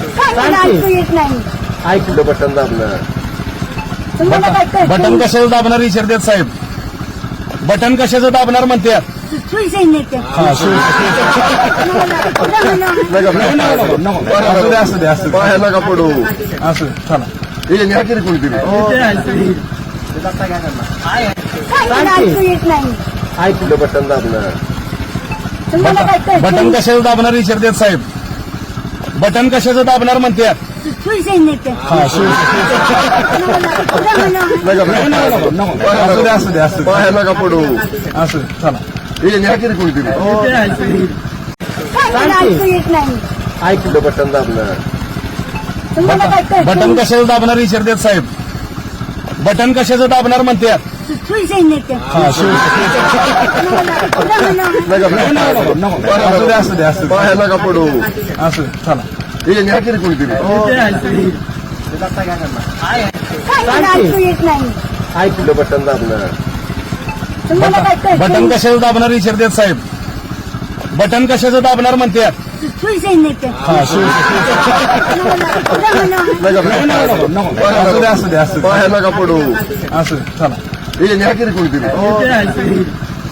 ऐकू येत नाही. ऐकलं बटन दाबणार. तुम्हाला काय कळतं? बटन कशाचं दाबणार विचारतात साहेब. बटन कशाचं दाबणार म्हणतात. सुई सैन्याचं. असू दे असू दे असू दे पाया नका पडू. असू चला. हे न्या तरी कोणतरी. ऐकू येत नाही. ऐकलं बटन दाबणार. तुम्हाला काय कळतं? बटन कशाचं दाबणार विचारतात साहेब. बटन कशाचं दाबणार म्हणतात. सुई सैन्याचं. असू दे असू दे असू दे पाया नका पडू. असू चला. हे न्या तरी कोणतरी. ऐकू येत नाही. ऐकलं बटन दाबणार. तुम्हाला काय कळतं? बटन कशाचं दाबणार विचारतात साहेब. बटन कशाचं दाबणार म्हणतात. सुई सैन्याचं. असू दे असू दे असू दे पाया नका पडू. असू चला. हे न्या तरी कोणतरी. ऐकू येत नाही. ऐकलं बटन दाबणार. तुम्हाला काय कळतं? बटन कशाचं दाबणार विचारतात साहेब. बटन कशाचं दाबणार म्हणतात. सुई सैन्याचं. असू दे असू दे असू दे पाया नका पडू. असू चला. हे न्या तरी कोणतरी.